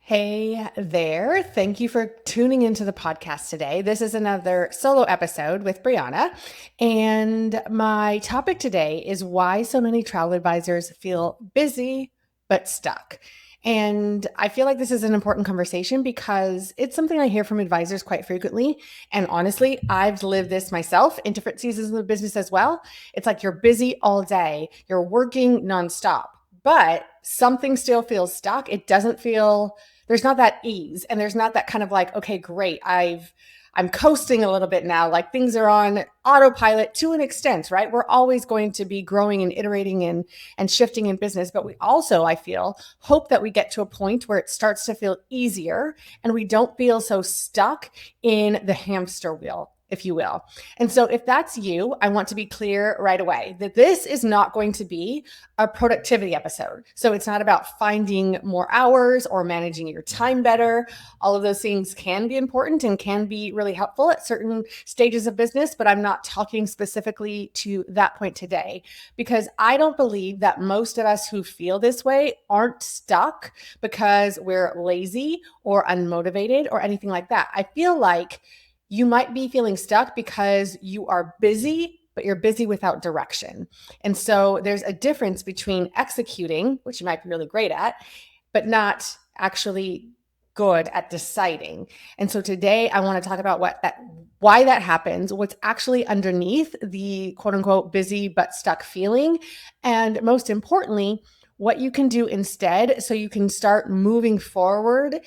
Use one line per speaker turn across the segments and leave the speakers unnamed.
Hey there. Thank you for tuning into the podcast today. This is another solo episode with Brianna. And my topic today is why so many travel advisors feel busy but stuck. And I feel like this is an important conversation because it's something I hear from advisors quite frequently. And honestly, I've lived this myself in different seasons of the business as well. It's like you're busy all day, you're working nonstop, but something still feels stuck. It doesn't feel there's not that ease and there's not that kind of like, okay, great. I'm coasting a little bit now. Like things are on autopilot to an extent, right? We're always going to be growing and iterating and shifting in business, but we also, I feel, hope that we get to a point where it starts to feel easier and we don't feel so stuck in the hamster wheel, if you will. And so if that's you, I want to be clear right away that this is not going to be a productivity episode. So it's not about finding more hours or managing your time better. All of those things can be important and can be really helpful at certain stages of business, but I'm not talking specifically to that point today because I don't believe that most of us who feel this way aren't stuck because we're lazy or unmotivated or anything like that. I feel like you might be feeling stuck because you are busy, but you're busy without direction. And so there's a difference between executing, which you might be really great at, but not actually good at deciding. And so today I want to talk about why that happens, what's actually underneath the quote unquote busy but stuck feeling, and most importantly, what you can do instead so you can start moving forward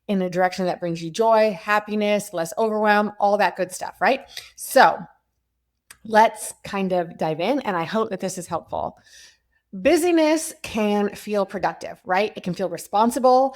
in a direction that brings you joy, happiness, less overwhelm, all that good stuff, right? So let's kind of dive in, and I hope that this is helpful. Busyness can feel productive, right? It can feel responsible.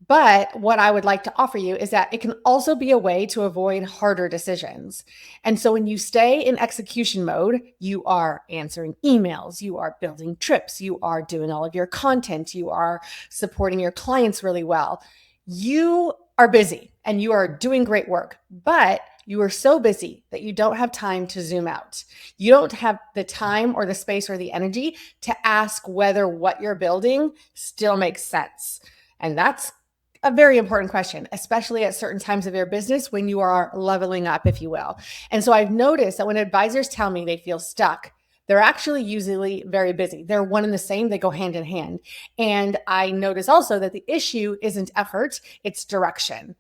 But what I would like to offer you is that it can also be a way to avoid harder decisions. And so when you stay in execution mode, you are answering emails, you are building trips, you are doing all of your content, you are supporting your clients really well. You are busy and you are doing great work, but you are so busy that you don't have time to zoom out. You don't have the time or the space or the energy to ask whether what you're building still makes sense. And that's a very important question, especially at certain times of your business when you are leveling up, if you will. And so I've noticed that when advisors tell me they feel stuck, they're actually usually very busy. They're one and the same, they go hand in hand. And I notice also that the issue isn't effort, it's direction.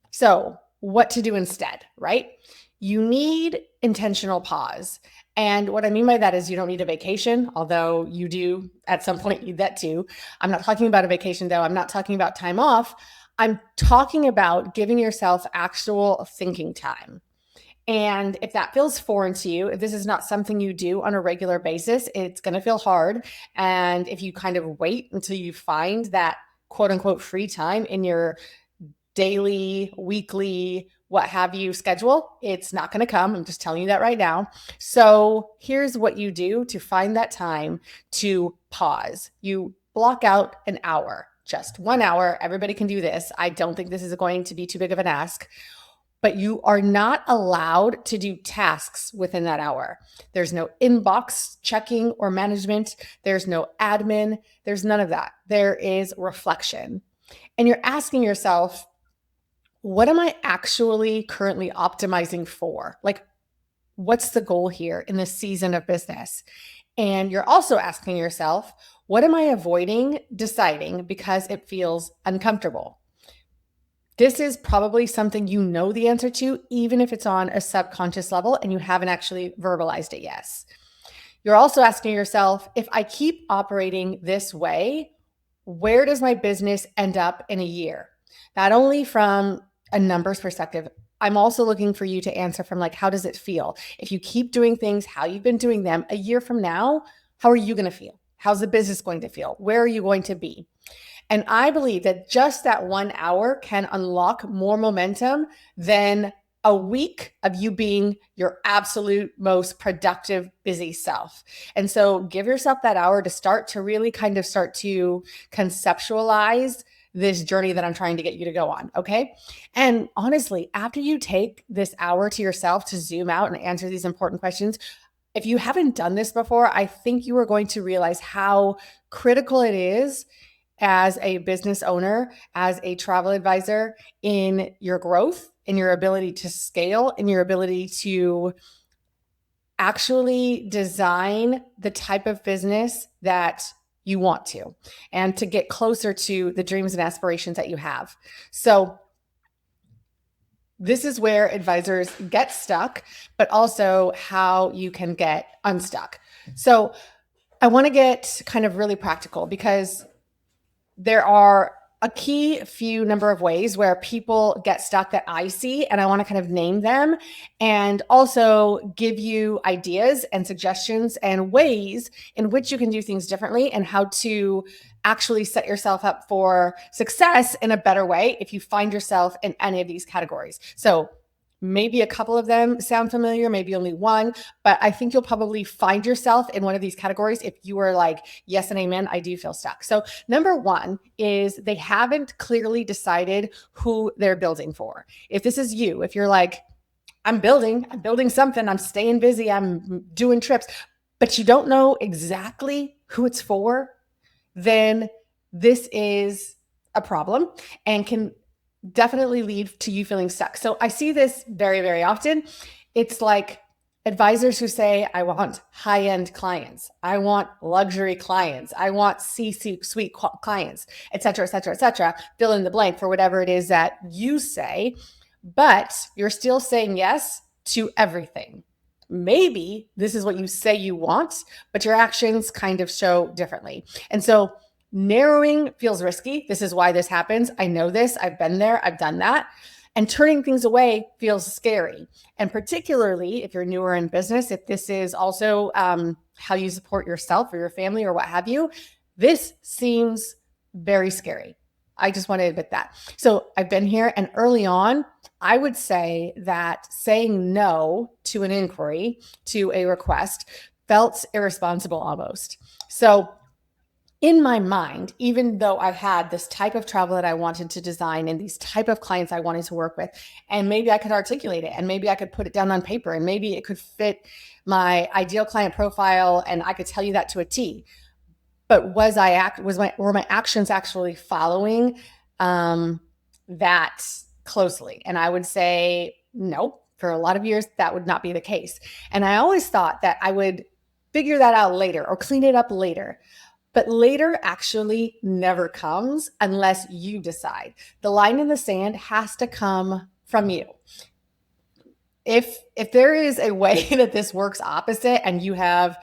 So, what to do instead, right? You need intentional pause. And what I mean by that is you don't need a vacation, although you do at some point need that too. I'm not talking about a vacation though. I'm not talking about time off. I'm talking about giving yourself actual thinking time. And if that feels foreign to you, if this is not something you do on a regular basis, it's going to feel hard. And if you kind of wait until you find that quote unquote free time in your daily, weekly, what have you schedule, it's not going to come. I'm just telling you that right now. So here's what you do to find that time to pause. You block out an hour, just 1 hour. Everybody can do this. I don't think this is going to be too big of an ask, but you are not allowed to do tasks within that hour. There's no inbox checking or management. There's no admin. There's none of that. There is reflection. And you're asking yourself, what am I actually currently optimizing for? Like, what's the goal here in this season of business? And you're also asking yourself, what am I avoiding deciding because it feels uncomfortable? This is probably something you know the answer to, even if it's on a subconscious level and you haven't actually verbalized it yet. You're also asking yourself, if I keep operating this way, where does my business end up in a year? Not only from a numbers perspective, I'm also looking for you to answer from like, how does it feel? If you keep doing things how you've been doing them a year from now, how are you going to feel? How's the business going to feel? Where are you going to be? And I believe that just that 1 hour can unlock more momentum than a week of you being your absolute most productive, busy self. And so give yourself that hour to start to really kind of start to conceptualize this journey that I'm trying to get you to go on. Okay. And honestly, after you take this hour to yourself to zoom out and answer these important questions, if you haven't done this before, I think you are going to realize how critical it is as a business owner, as a travel advisor, in your growth, in your ability to scale, in your ability to actually design the type of business that you want to, and to get closer to the dreams and aspirations that you have. So this is where advisors get stuck, but also how you can get unstuck. So I want to get kind of really practical, because there are a key few number of ways where people get stuck that I see, and I want to kind of name them and also give you ideas and suggestions and ways in which you can do things differently, and how to actually set yourself up for success in a better way if you find yourself in any of these categories. So maybe a couple of them sound familiar, maybe only one, but I think you'll probably find yourself in one of these categories if you are like, yes and amen, I do feel stuck. So number one is they haven't clearly decided who they're building for. If this is you, if you're like, I'm building something, I'm staying busy, I'm doing trips, but you don't know exactly who it's for, then this is a problem and can definitely lead to you feeling stuck. So I see this very, very often. It's like advisors who say, I want high-end clients, I want luxury clients, I want C-suite clients, et cetera, et cetera, et cetera. Fill in the blank for whatever it is that you say, but you're still saying yes to everything. Maybe this is what you say you want, but your actions kind of show differently. And so narrowing feels risky. This is why this happens. I know this. I've been there. I've done that. And turning things away feels scary. And particularly if you're newer in business, if this is also how you support yourself or your family or what have you, this seems very scary. I just want to admit that. So I've been here, and early on, I would say that saying no to an inquiry, to a request, felt irresponsible almost. So in my mind, even though I had this type of travel that I wanted to design and these type of clients I wanted to work with, and maybe I could articulate it, and maybe I could put it down on paper, and maybe it could fit my ideal client profile, and I could tell you that to a T. But were my actions actually following that closely? And I would say no. For a lot of years, that would not be the case. And I always thought that I would figure that out later or clean it up later. But later actually never comes unless you decide. The line in the sand has to come from you. If there is a way that this works opposite and you have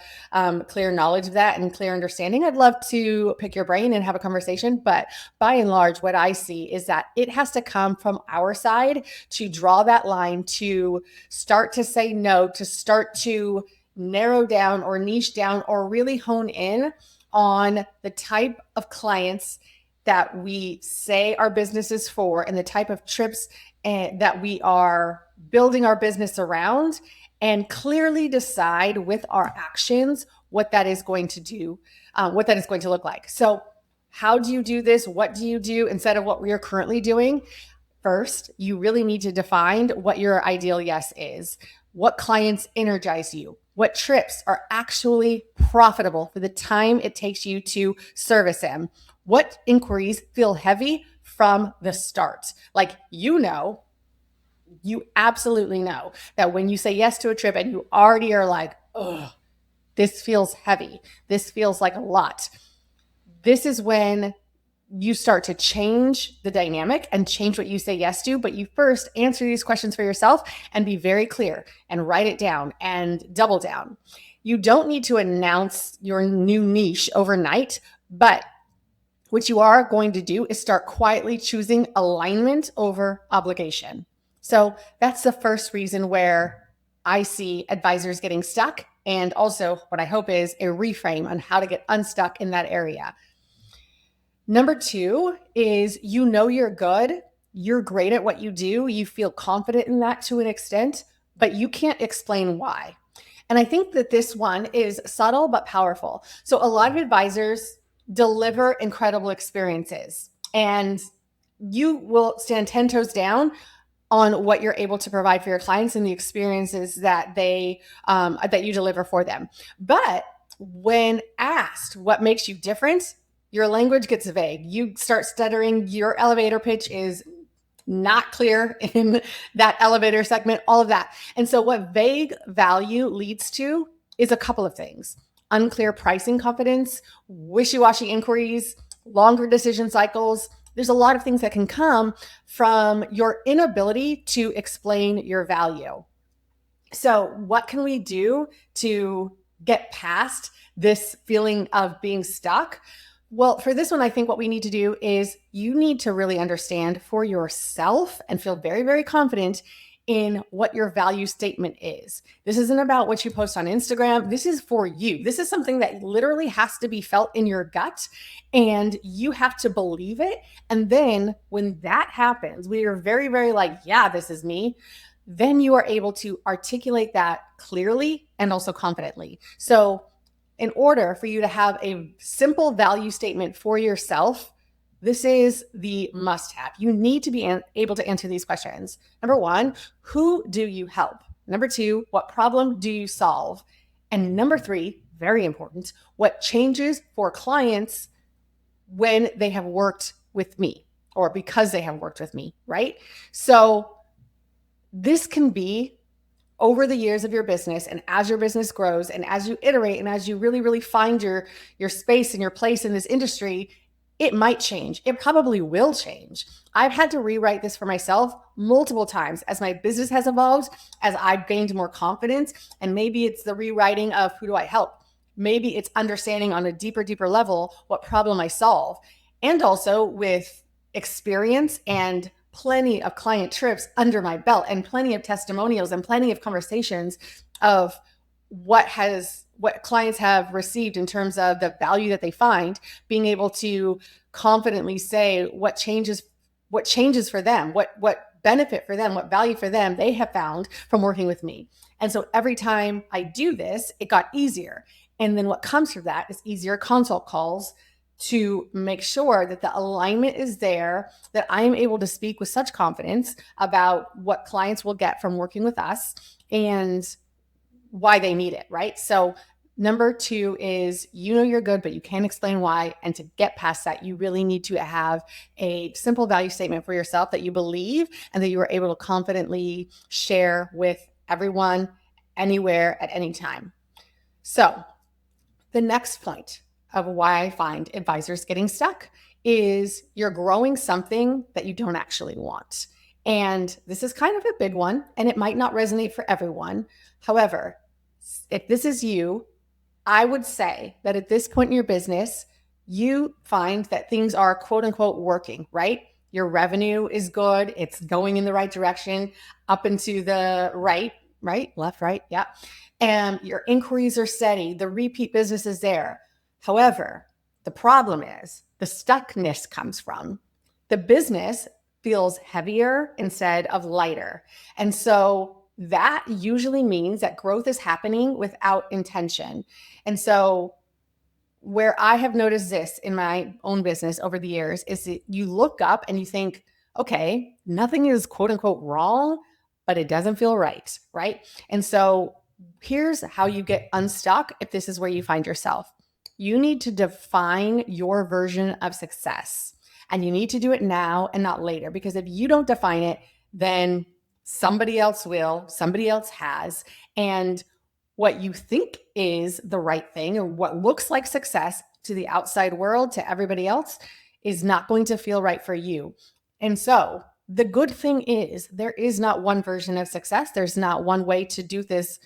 clear knowledge of that and clear understanding, I'd love to pick your brain and have a conversation. But by and large, what I see is that it has to come from our side to draw that line, to start to say no, to start to narrow down or niche down or really hone in on the type of clients that we say our business is for and the type of trips that we are building our business around, and clearly decide with our actions what that is going to do, what that is going to look like. So how do you do this? What do you do instead of what we are currently doing? First, you really need to define what your ideal yes is. What clients energize you? What trips are actually profitable for the time it takes you to service them? What inquiries feel heavy from the start? Like, you absolutely know that when you say yes to a trip and you already are like, oh, this feels heavy, this feels like a lot, this is when you start to change the dynamic and change what you say yes to. But you first answer these questions for yourself and be very clear and write it down and double down. You don't need to announce your new niche overnight, but what you are going to do is start quietly choosing alignment over obligation. So that's the first reason where I see advisors getting stuck, and also what I hope is a reframe on how to get unstuck in that area. Number two is you're good. You're great at what you do. You feel confident in that to an extent, but you can't explain why. And I think that this one is subtle but powerful. So a lot of advisors deliver incredible experiences, and you will stand 10 toes down on what you're able to provide for your clients and the experiences that that you deliver for them. But when asked what makes you different, your language gets vague. You start stuttering. Your elevator pitch is not clear in that elevator segment, all of that. And so what vague value leads to is a couple of things: unclear pricing confidence, wishy-washy inquiries, longer decision cycles. There's a lot of things that can come from your inability to explain your value. So what can we do to get past this feeling of being stuck? Well, for this one, I think what we need to do is you need to really understand for yourself and feel very, very confident in what your value statement is. This isn't about what you post on Instagram. This is for you. This is something that literally has to be felt in your gut, and you have to believe it. And then when that happens, we are very, very like, yeah, this is me. Then you are able to articulate that clearly and also confidently. So in order for you to have a simple value statement for yourself, this is the must have. You need to be able to answer these questions. Number one, who do you help? Number two, what problem do you solve? And number three, very important, what changes for clients when they have worked with me or because they have worked with me, right? So this can be over the years of your business, and as your business grows and as you iterate and as you really, really find your space and your place in this industry, it might change. It probably will change. I've had to rewrite this for myself multiple times as my business has evolved, as I've gained more confidence. And maybe it's the rewriting of who do I help? Maybe it's understanding on a deeper level what problem I solve. And also with experience and plenty of client trips under my belt and plenty of testimonials and plenty of conversations of what clients have received in terms of the value that they find, being able to confidently say what changes for them, what benefit for them, what value for them they have found from working with me. And so every time I do this, it got easier. And then what comes from that is easier consult calls to make sure that the alignment is there, that I am able to speak with such confidence about what clients will get from working with us and why they need it, right? So number two is, you're good, but you can't explain why. And to get past that, you really need to have a simple value statement for yourself that you believe and that you are able to confidently share with everyone, anywhere, at any time. So the next point of why I find advisors getting stuck is you're growing something that you don't actually want. And this is kind of a big one, and it might not resonate for everyone. However, if this is you, I would say that at this point in your business, you find that things are quote unquote working, right? Your revenue is good. It's going in the right direction, up and to the right, left, right. Yeah. And your inquiries are steady. The repeat business is there. However, the problem is the stuckness comes from the business feels heavier instead of lighter. And so that usually means that growth is happening without intention. And so where I have noticed this in my own business over the years is that you look up and you think, okay, nothing is quote unquote wrong, but it doesn't feel right, right? And so here's how you get unstuck if this is where you find yourself. You need to define your version of success, and you need to do it now and not later, because if you don't define it, then somebody else will, somebody else has. And what you think is the right thing or what looks like success to the outside world, to everybody else, is not going to feel right for you. And so the good thing is there is not one version of success. There's not one way to do this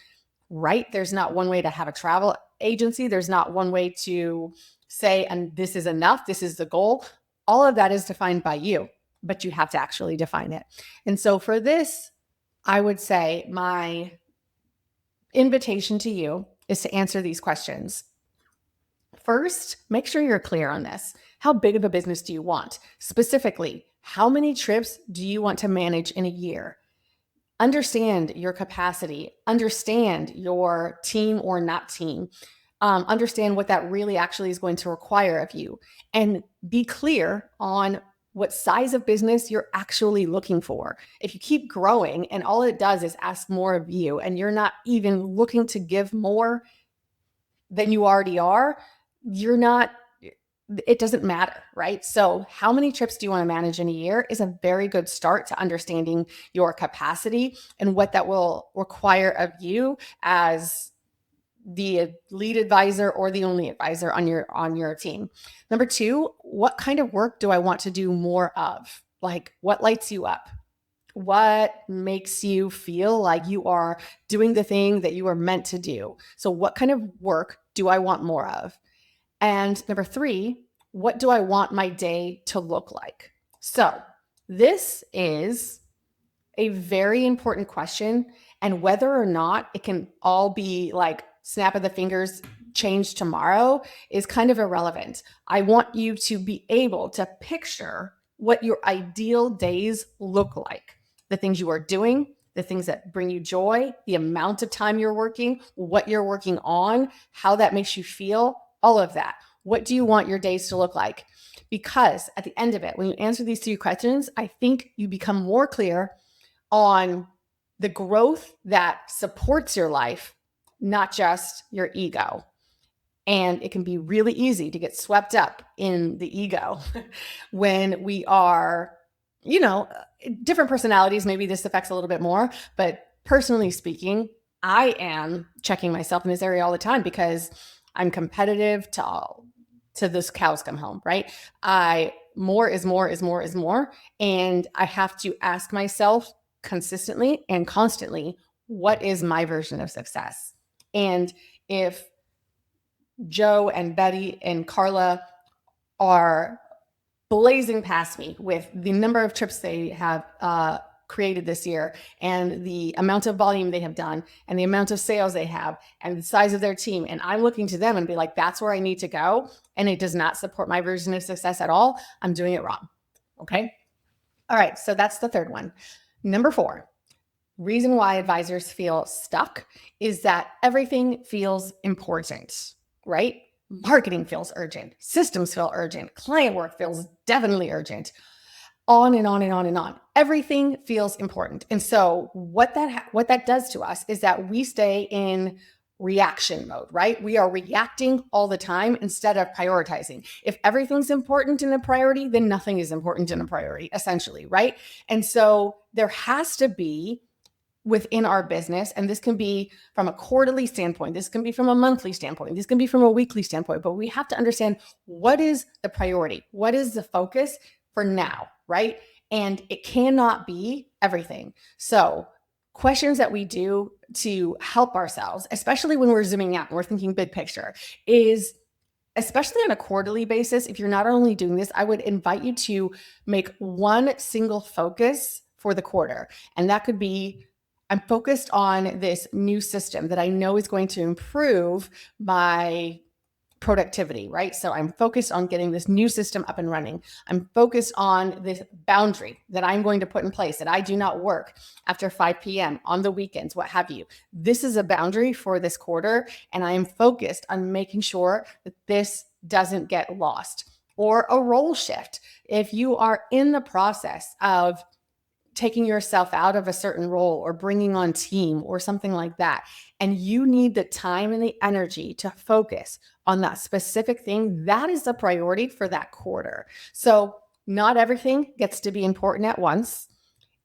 right. There's not one way to have a travel agency. There's not one way to say, and this is enough. This is the goal. All of that is defined by you, but you have to actually define it. And so for this, I would say my invitation to you is to answer these questions. First, make sure you're clear on this. How big of a business do you want? Specifically, how many trips do you want to manage in a year? Understand your capacity, understand your team or not team, understand what that really actually is going to require of you, and be clear on what size of business you're actually looking for. If you keep growing and all it does is ask more of you and you're not even looking to give more than you already are, you're not it doesn't matter, right? So how many trips do you want to manage in a year is a very good start to understanding your capacity and what that will require of you as the lead advisor or the only advisor on your team. Number two, what kind of work do I want to do more of? Like, what lights you up? What makes you feel like you are doing the thing that you are meant to do? So what kind of work do I want more of? And number three, what do I want my day to look like? So this is a very important question. And whether or not it can all be like snap of the fingers, change tomorrow is kind of irrelevant. I want you to be able to picture what your ideal days look like, the things you are doing, the things that bring you joy, the amount of time you're working, what you're working on, how that makes you feel, all of that. What do you want your days to look like? Because at the end of it, when you answer these three questions, I think you become more clear on the growth that supports your life, not just your ego. And it can be really easy to get swept up in the ego when we are, different personalities. Maybe this affects a little bit more, but personally speaking, I am checking myself in this area all the time because I'm competitive to those cows come home, right? More is more is more is more. And I have to ask myself consistently and constantly, what is my version of success? And if Joe and Betty and Carla are blazing past me with the number of trips they have created this year and the amount of volume they have done and the amount of sales they have and the size of their team. And I'm looking to them and be like, that's where I need to go. And it does not support my version of success at all. I'm doing it wrong. Okay. All right. So that's the third one. Number four, reason why advisors feel stuck is that everything feels important, right? Marketing feels urgent. Systems feel urgent. Client work feels definitely urgent. On and on and on and on. Everything feels important. And so what that does to us is that we stay in reaction mode, right? We are reacting all the time instead of prioritizing. If everything's important in a priority, then nothing is important in a priority, essentially, right? And so there has to be within our business, and this can be from a quarterly standpoint, this can be from a monthly standpoint, this can be from a weekly standpoint, but we have to understand what is the priority, what is the focus for now, right? And it cannot be everything. So questions that we do to help ourselves, especially when we're zooming out and we're thinking big picture, is especially on a quarterly basis, if you're not only doing this, I would invite you to make one single focus for the quarter. And that could be, I'm focused on this new system that I know is going to improve my productivity, right? So I'm focused on getting this new system up and running. I'm focused on this boundary that I'm going to put in place that I do not work after 5 p.m. on the weekends, what have you. This is a boundary for this quarter, and I am focused on making sure that this doesn't get lost. Or a role shift. If you are in the process of taking yourself out of a certain role or bringing on team or something like that, and you need the time and the energy to focus on that specific thing, that is the priority for that quarter. So not everything gets to be important at once,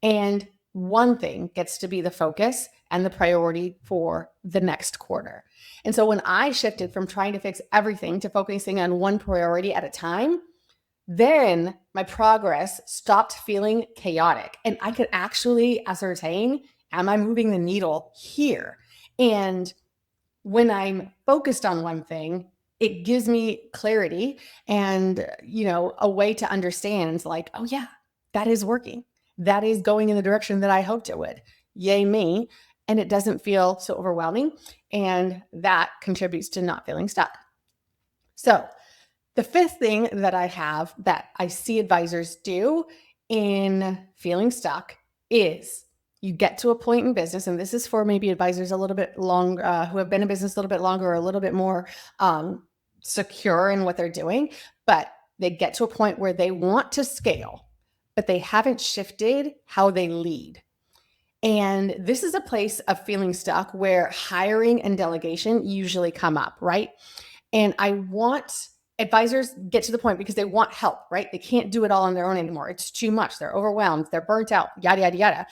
and one thing gets to be the focus and the priority for the next quarter. And so when I shifted from trying to fix everything to focusing on one priority at a time, then my progress stopped feeling chaotic and I could actually ascertain, am I moving the needle here? And when I'm focused on one thing, it gives me clarity and, a way to understand like, oh yeah, that is working. That is going in the direction that I hoped it would. Yay me. And it doesn't feel so overwhelming. And that contributes to not feeling stuck. So the fifth thing that I have that I see advisors do in feeling stuck is you get to a point in business, and this is for maybe advisors a little bit long, who have been in business a little bit longer or a little bit more secure in what they're doing, but they get to a point where they want to scale, but they haven't shifted how they lead. And this is a place of feeling stuck where hiring and delegation usually come up, right? And I want advisors get to the point because they want help, right? They can't do it all on their own anymore. It's too much. They're overwhelmed. They're burnt out, yada, yada, yada.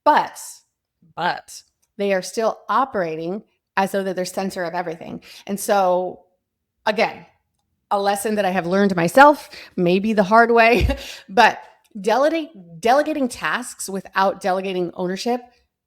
But they are still operating as though they're the center of everything. And so, again, a lesson that I have learned myself, maybe the hard way, but delegating tasks without delegating ownership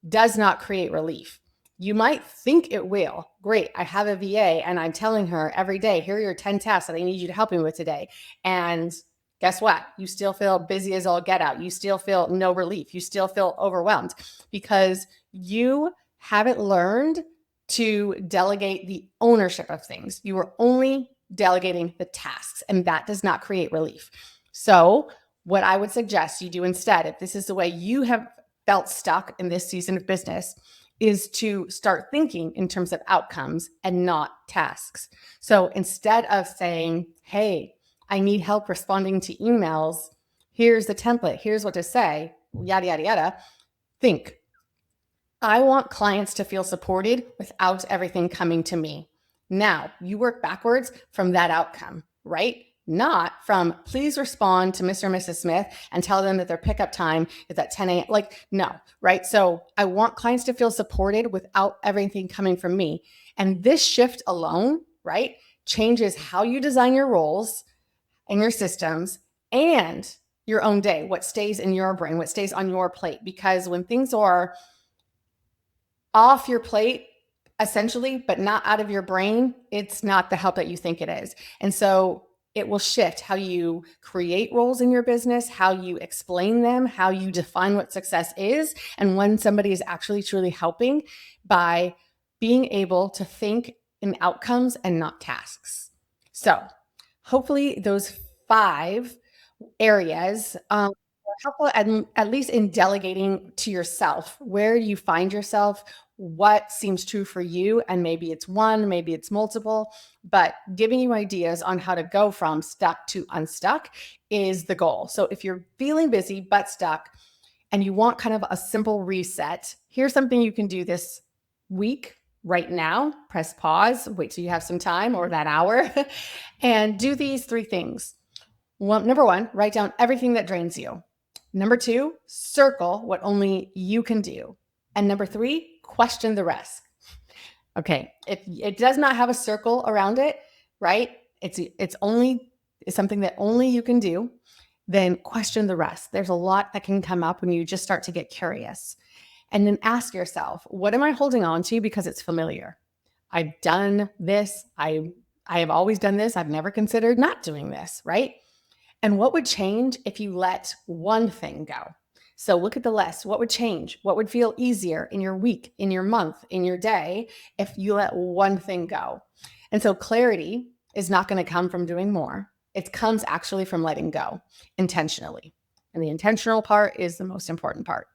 does not create relief. You might think it will. Great, I have a VA and I'm telling her every day, here are your 10 tasks that I need you to help me with today. And guess what? You still feel busy as all get out. You still feel no relief. You still feel overwhelmed because you haven't learned to delegate the ownership of things. You are only delegating the tasks, and that does not create relief. So what I would suggest you do instead, if this is the way you have felt stuck in this season of business, is to start thinking in terms of outcomes and not tasks. So instead of saying, hey, I need help responding to emails, here's the template, here's what to say, yada, yada, yada, think, I want clients to feel supported without everything coming to me. Now, you work backwards from that outcome, right? Not from, please respond to Mr. and Mrs. Smith and tell them that their pickup time is at 10 a.m. Like, no, right? So I want clients to feel supported without everything coming from me. And this shift alone, right, changes how you design your roles and your systems and your own day, what stays in your brain, what stays on your plate. Because when things are off your plate, essentially, but not out of your brain, it's not the help that you think it is. And so it will shift how you create roles in your business, how you explain them, how you define what success is, and when somebody is actually truly helping by being able to think in outcomes and not tasks. So hopefully those 5 areas are helpful at least in delegating to yourself where you find yourself, what seems true for you, and maybe it's one, maybe it's multiple, but giving you ideas on how to go from stuck to unstuck is the goal. So if you're feeling busy but stuck and you want kind of a simple reset, here's something you can do this week right now. Press pause, wait till you have some time or that hour, and do these 3 things. Number 1, write down everything that drains you. Number 2, circle what only you can do. And number 3, question the rest. Okay, if it does not have a circle around it, right? It's something that only you can do, then question the rest. There's a lot that can come up when you just start to get curious. And then ask yourself, what am I holding on to because it's familiar? I've done this. I have always done this. I've never considered not doing this, right? And what would change if you let one thing go? So look at the list. What would change? What would feel easier in your week, in your month, in your day if you let one thing go? And so clarity is not going to come from doing more. It comes actually from letting go intentionally. And the intentional part is the most important part.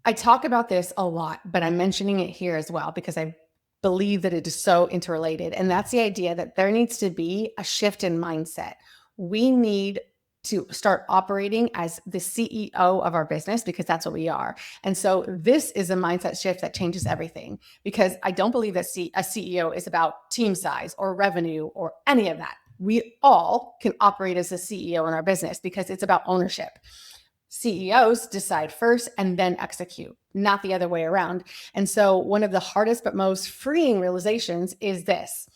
I talk about this a lot, but I'm mentioning it here as well because I believe that it is so interrelated. And that's the idea that there needs to be a shift in mindset. We need to start operating as the CEO of our business because that's what we are. And so this is a mindset shift that changes everything because I don't believe that a CEO is about team size or revenue or any of that. We all can operate as a CEO in our business because it's about ownership. CEOs decide first and then execute, not the other way around. And so one of the hardest but most freeing realizations is this: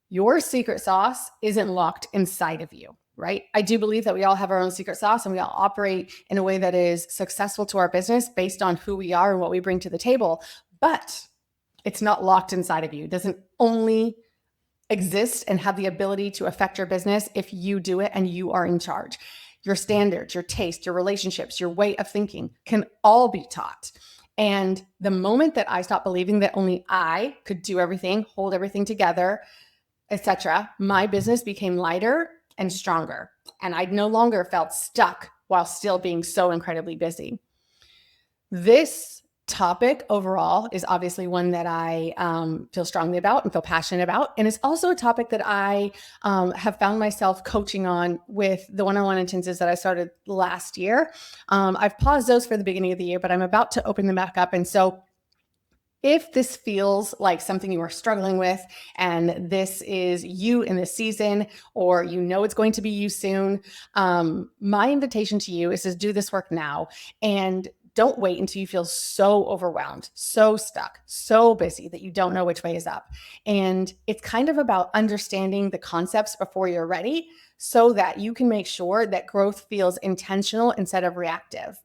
your secret sauce isn't locked inside of you, right? I do believe that we all have our own secret sauce and we all operate in a way that is successful to our business based on who we are and what we bring to the table, but it's not locked inside of you. It doesn't only exist and have the ability to affect your business if you do it and you are in charge. Your standards, your taste, your relationships, your way of thinking can all be taught. And the moment that I stopped believing that only I could do everything, hold everything together, etc., my business became lighter and stronger. And I no longer felt stuck while still being so incredibly busy. This topic overall is obviously one that I feel strongly about and feel passionate about. And it's also a topic that I have found myself coaching on with the one-on-one intensives that I started last year. I've paused those for the beginning of the year, but I'm about to open them back up. And so If this feels like something you are struggling with and this is you in this season, or you know it's going to be you soon, my invitation to you is to do this work now and don't wait until you feel so overwhelmed, so stuck, so busy that you don't know which way is up. And it's kind of about understanding the concepts before you're ready so that you can make sure that growth feels intentional instead of reactive.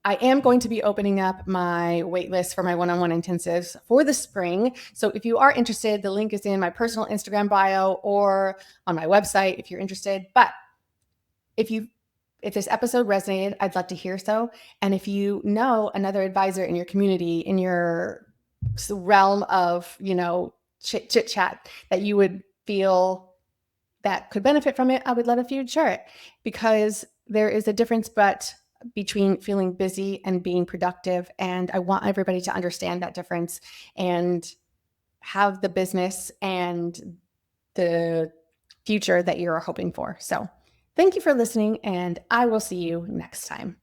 I am going to be opening up my waitlist for my one-on-one intensives for the spring. So if you are interested, the link is in my personal Instagram bio or on my website if you're interested. But if you if this episode resonated, I'd love to hear so. And if you know another advisor in your community, in your realm of, chit chat that you would feel that could benefit from it, I would love if you'd share it, because there is a difference between feeling busy and being productive. And I want everybody to understand that difference and have the business and the future that you're hoping for. So thank you for listening, and I will see you next time.